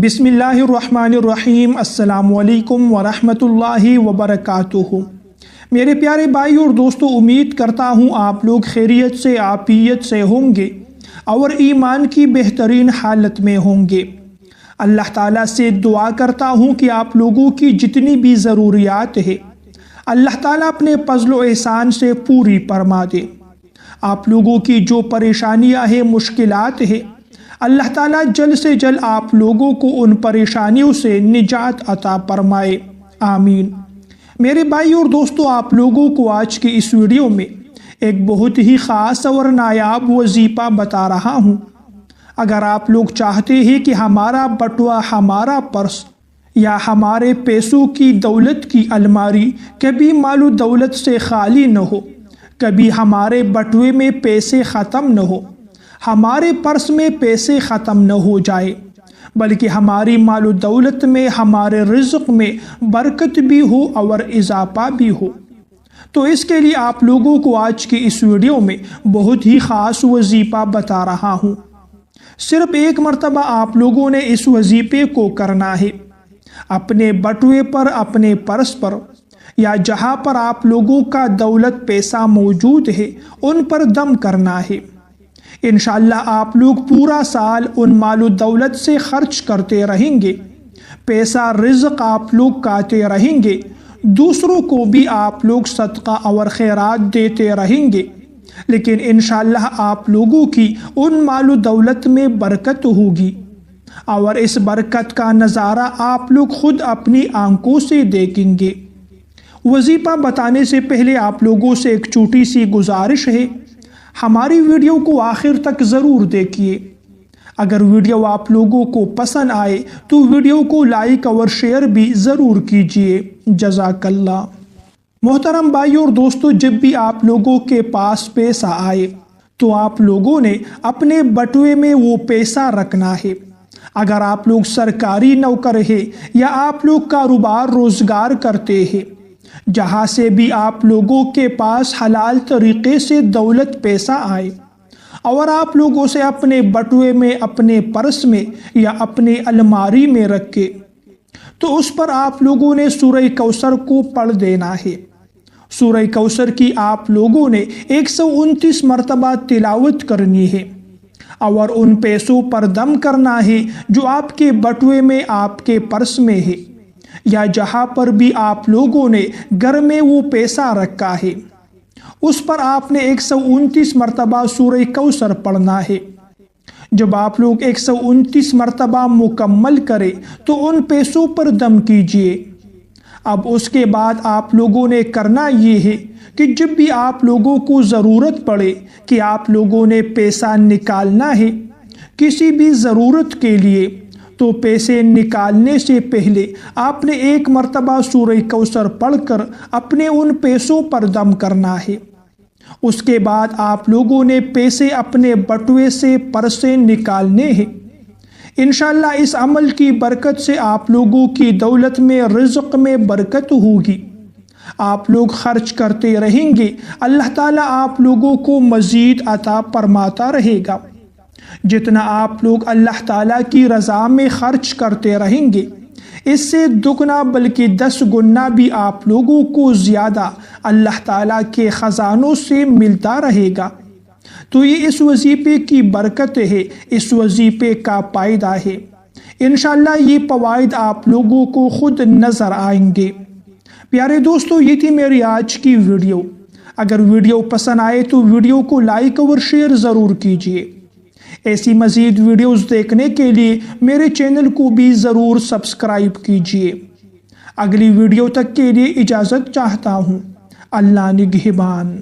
बिस्मिल्लाहिर्रहमानिर्रहीम। अस्सलामु अलैकुम वरहमतुल्लाहि वबरकातुहू। मेरे प्यारे भाई और दोस्तों, उम्मीद करता हूँ आप लोग खैरियत से आफियत से होंगे और ईमान की बेहतरीन हालत में होंगे। अल्लाह ताला से दुआ करता हूँ कि आप लोगों की जितनी भी ज़रूरियात है अल्लाह ताला अपने फज़्ल व एहसान से पूरी फरमा दे। आप लोगों की जो परेशानियाँ हैं, मुश्किलात है, अल्लाह ताला जल्द से जल्द आप लोगों को उन परेशानियों से निजात अता फरमाए, आमीन। मेरे भाई और दोस्तों, आप लोगों को आज की इस वीडियो में एक बहुत ही ख़ास और नायाब वजीफ़ा बता रहा हूँ। अगर आप लोग चाहते हैं कि हमारा बटुआ, हमारा पर्स या हमारे पैसों की दौलत की अलमारी कभी मालो दौलत से खाली न हो, कभी हमारे बटुए में पैसे ख़त्म न हो, हमारे पर्स में पैसे ख़त्म न हो जाए, बल्कि हमारी मालो दौलत में, हमारे रिज़्क़ में बरकत भी हो और इजाफा भी हो, तो इसके लिए आप लोगों को आज की इस वीडियो में बहुत ही ख़ास वजीफ़ा बता रहा हूँ। सिर्फ एक मरतबा आप लोगों ने इस वजीफ़े को करना है। अपने बटुए पर, अपने पर्स पर या जहाँ पर आप लोगों का दौलत पैसा मौजूद है, उन पर दम करना है। इंशाअल्लाह आप लोग पूरा साल उन मालो दौलत से खर्च करते रहेंगे, पैसा रिज़्क़ आप लोग काटे रहेंगे, दूसरों को भी आप लोग सदका और खैरात देते रहेंगे, लेकिन इंशाअल्लाह आप लोगों की उन मालो दौलत में बरकत होगी और इस बरकत का नज़ारा आप लोग खुद अपनी आंखों से देखेंगे। वजीफ़ा बताने से पहले आप लोगों से एक छोटी सी गुजारिश है, हमारी वीडियो को आखिर तक ज़रूर देखिए। अगर वीडियो आप लोगों को पसंद आए तो वीडियो को लाइक और शेयर भी ज़रूर कीजिए, जज़ाकल्लाह। मोहतरम भाई और दोस्तों, जब भी आप लोगों के पास पैसा आए तो आप लोगों ने अपने बटुए में वो पैसा रखना है। अगर आप लोग सरकारी नौकर हैं या आप लोग कारोबार रोज़गार करते हैं, जहाँ से भी आप लोगों के पास हलाल तरीक़े से दौलत पैसा आए और आप लोग उसे अपने बटुए में, अपने पर्स में या अपने अलमारी में रखे, तो उस पर आप लोगों ने सूरह कौसर को पढ़ देना है। सूरह कौसर की आप लोगों ने 129 मरतबा तिलावत करनी है और उन पैसों पर दम करना है जो आपके बटुए में, आपके पर्स में है या जहाँ पर भी आप लोगों ने घर में वो पैसा रखा है, उस पर आपने 129 मरतबा सूरह कौसर पढ़ना है। जब आप लोग 129 मरतबा मुकम्मल करें तो उन पैसों पर दम कीजिए। अब उसके बाद आप लोगों ने करना ये है कि जब भी आप लोगों को ज़रूरत पड़े कि आप लोगों ने पैसा निकालना है किसी भी ज़रूरत के लिए, तो पैसे निकालने से पहले आपने एक मरतबा सूरह कौसर पढ़कर अपने उन पैसों पर दम करना है। उसके बाद आप लोगों ने पैसे अपने बटुए से, पर्स से निकालने हैं। इंशाअल्लाह इस अमल की बरकत से आप लोगों की दौलत में, रिज़्क़ में बरकत होगी। आप लोग खर्च करते रहेंगे, अल्लाह ताला आप लोगों को मज़ीद अता फरमाता रहेगा। जितना आप लोग अल्लाह ताला की रज़ा में खर्च करते रहेंगे, इससे दुगना बल्कि 10 गुना भी आप लोगों को ज़्यादा अल्लाह ताला के ख़जानों से मिलता रहेगा। तो ये इस वजीफ़े की बरकत है, इस वजीफ़े का फ़ायदा है। इंशाअल्लाह ये फ़वाइद आप लोगों को खुद नज़र आएंगे। प्यारे दोस्तों, ये थी मेरी आज की वीडियो। अगर वीडियो पसंद आए तो वीडियो को लाइक और शेयर ज़रूर कीजिए। ऐसी मज़ीद वीडियोज़ देखने के लिए मेरे चैनल को भी ज़रूर सब्सक्राइब कीजिए। अगली वीडियो तक के लिए इजाज़त चाहता हूँ। अल्लाह निगहबान।